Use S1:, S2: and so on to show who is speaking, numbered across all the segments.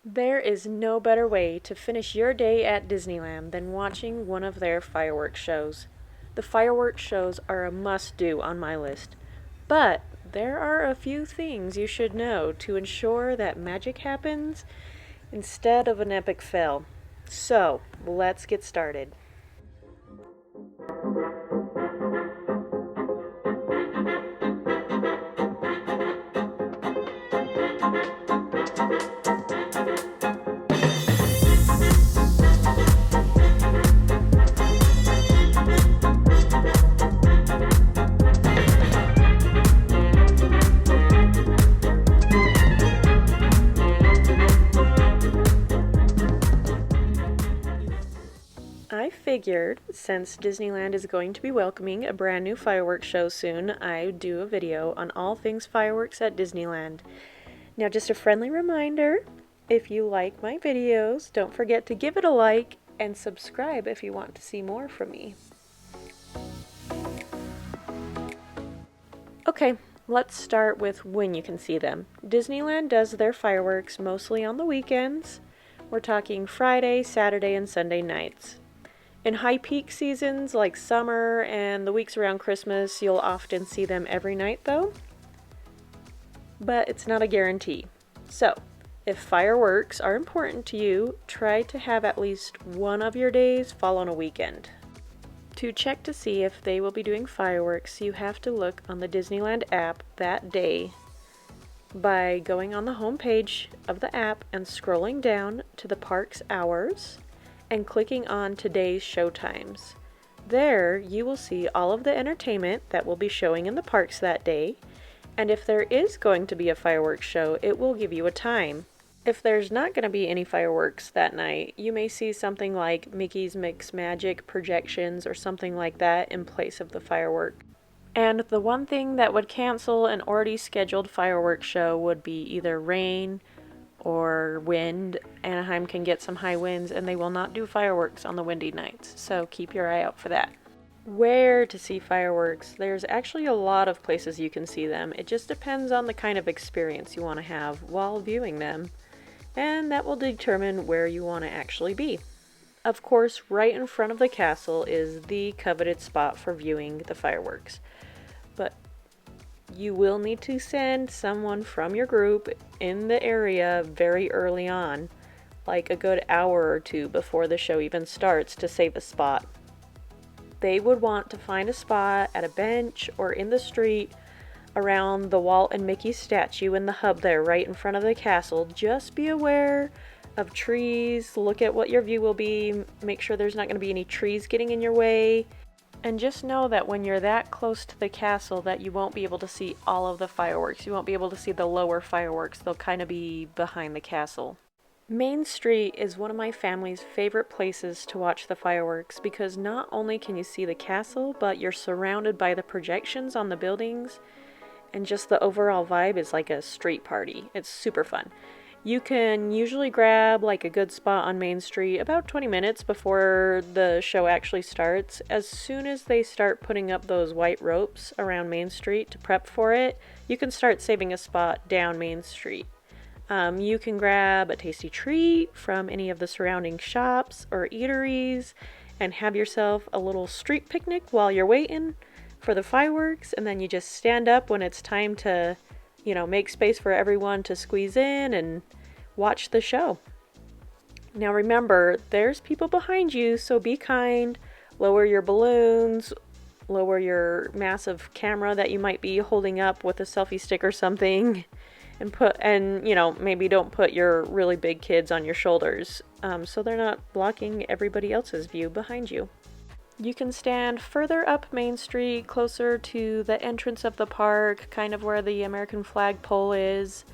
S1: There is no better way to finish your day at Disneyland than watching one of their fireworks shows. The fireworks shows are a must-do on my list, but there are a few things you should know to ensure that magic happens instead of an epic fail. So, let's get started. I figured since Disneyland is going to be welcoming a brand new fireworks show soon, I'd do a video on all things fireworks at Disneyland. Now, just a friendly reminder, if you like my videos, don't forget to give it a like and subscribe if you want to see more from me. Okay, let's start with when you can see them. Disneyland does their fireworks mostly on the weekends. We're talking Friday, Saturday, and Sunday nights. In high peak seasons like summer and the weeks around Christmas, you'll often see them every night though. But it's not a guarantee. So, if fireworks are important to you, try to have at least one of your days fall on a weekend. To check to see if they will be doing fireworks, you have to look on the Disneyland app that day by going on the home page of the app and scrolling down to the park's hours and clicking on today's show times. There, you will see all of the entertainment that will be showing in the parks that day, and if there is going to be a fireworks show, it will give you a time. If there's not going to be any fireworks that night, you may see something like Mickey's Mix Magic projections or something like that in place of the firework. And the one thing that would cancel an already scheduled fireworks show would be either rain or wind. Anaheim can get some high winds and they will not do fireworks on the windy nights, so keep your eye out for that. Where to see fireworks? There's actually a lot of places you can see them. It just depends on the kind of experience you want to have while viewing them, and that will determine where you want to actually be. Of course, right in front of the castle is the coveted spot for viewing the fireworks, but you will need to send someone from your group in the area very early on, like a good hour or two before the show even starts, to save a spot. They would want to find a spot at a bench or in the street around the Walt and Mickey statue in the hub there right in front of the castle. Just be aware of trees, look at what your view will be, make sure there's not going to be any trees getting in your way. And just know that when you're that close to the castle that you won't be able to see all of the fireworks. You won't be able to see the lower fireworks. They'll kind of be behind the castle. Main Street is one of my family's favorite places to watch the fireworks because not only can you see the castle, but you're surrounded by the projections on the buildings, and just the overall vibe is like a street party. It's super fun. You can usually grab like a good spot on Main Street about 20 minutes before the show actually starts. As soon as they start putting up those white ropes around Main Street to prep for it, you can start saving a spot down Main Street. You can grab a tasty treat from any of the surrounding shops or eateries and have yourself a little street picnic while you're waiting for the fireworks, and then you just stand up when it's time to make space for everyone to squeeze in and watch the show. Now remember, there's people behind you, so be kind, lower your balloons, lower your massive camera that you might be holding up with a selfie stick or something, and maybe don't put your really big kids on your shoulders, so they're not blocking everybody else's view behind you. You can stand further up Main Street, closer to the entrance of the park, kind of where the American flag pole is.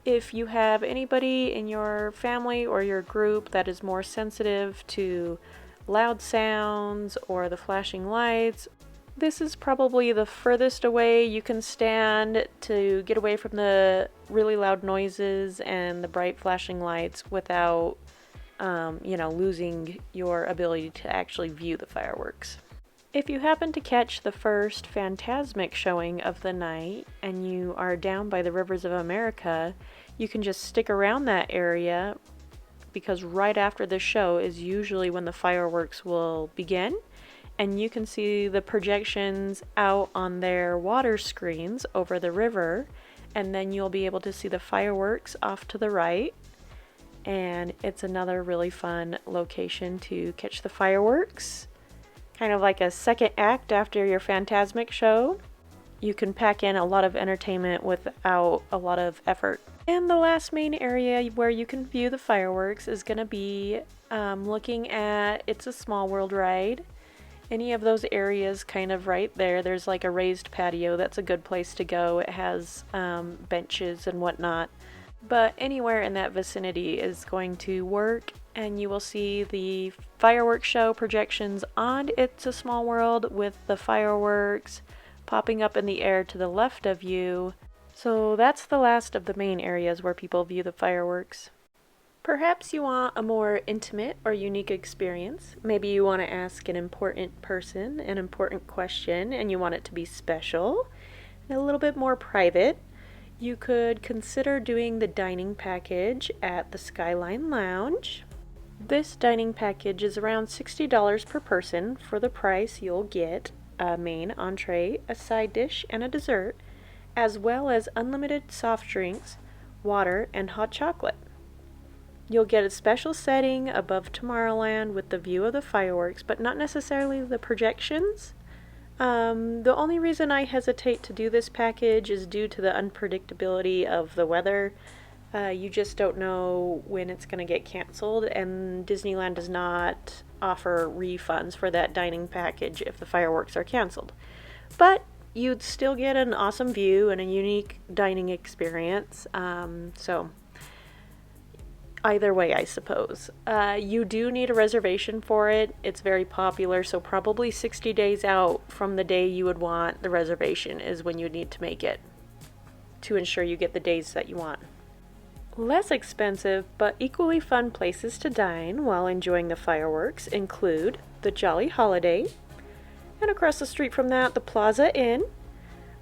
S1: If you have anybody in your family or your group that is more sensitive to loud sounds or the flashing lights, this is probably the furthest away you can stand to get away from the really loud noises and the bright flashing lights without losing your ability to actually view the fireworks. If you happen to catch the first Phantasmic showing of the night and you are down by the Rivers of America, you can just stick around that area because right after the show is usually when the fireworks will begin, and you can see the projections out on their water screens over the river, and then you'll be able to see the fireworks off to the right. And it's another really fun location to catch the fireworks. Kind of like a second act after your Fantasmic show. You can pack in a lot of entertainment without a lot of effort. And the last main area where you can view the fireworks is going to be looking at It's a Small World ride. Any of those areas kind of right there. There's like a raised patio. That's a good place to go. It has benches and whatnot. But anywhere in that vicinity is going to work, and you will see the fireworks show projections on It's a Small World with the fireworks popping up in the air to the left of you. So that's the last of the main areas where people view the fireworks. Perhaps you want a more intimate or unique experience. Maybe you want to ask an important person an important question and you want it to be special and a little bit more private. You could consider doing the dining package at the Skyline Lounge. This dining package is around $60 per person. For the price, you'll get a main entree, a side dish, and a dessert, as well as unlimited soft drinks, water, and hot chocolate. You'll get a special setting above Tomorrowland with the view of the fireworks, but not necessarily the projections. The only reason I hesitate to do this package is due to the unpredictability of the weather. You just don't know when it's going to get canceled, and Disneyland does not offer refunds for that dining package if the fireworks are canceled. But you'd still get an awesome view and a unique dining experience. So either way, I suppose. You do need a reservation for it. It's very popular, so probably 60 days out from the day you would want the reservation is when you need to make it to ensure you get the days that you want. Less expensive but equally fun places to dine while enjoying the fireworks include the Jolly Holiday, and across the street from that, the Plaza Inn.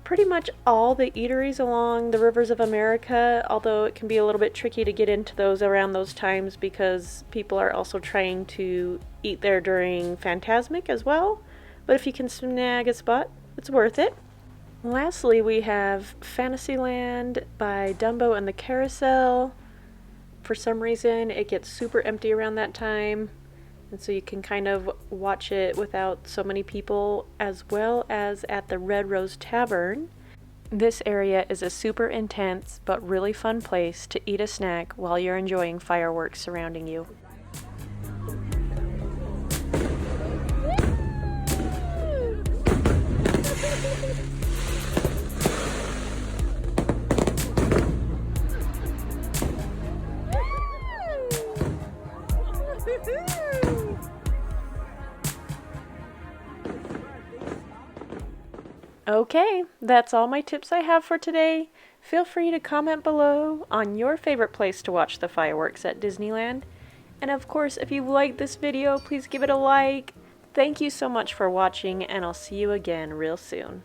S1: Pretty much all the eateries along the rivers of America, although it can be a little bit tricky to get into those around those times because people are also trying to eat there during Fantasmic as well. But if you can snag a spot, it's worth it. Lastly, we have Fantasyland by Dumbo and the Carousel. For some reason, it gets super empty around that time, and so you can kind of watch it without so many people, as well as at the Red Rose Tavern. This area is a super intense but really fun place to eat a snack while you're enjoying fireworks surrounding you. Okay, that's all my tips I have for today. Feel free to comment below on your favorite place to watch the fireworks at Disneyland. And of course, if you liked this video, please give it a like. Thank you so much for watching, and I'll see you again real soon.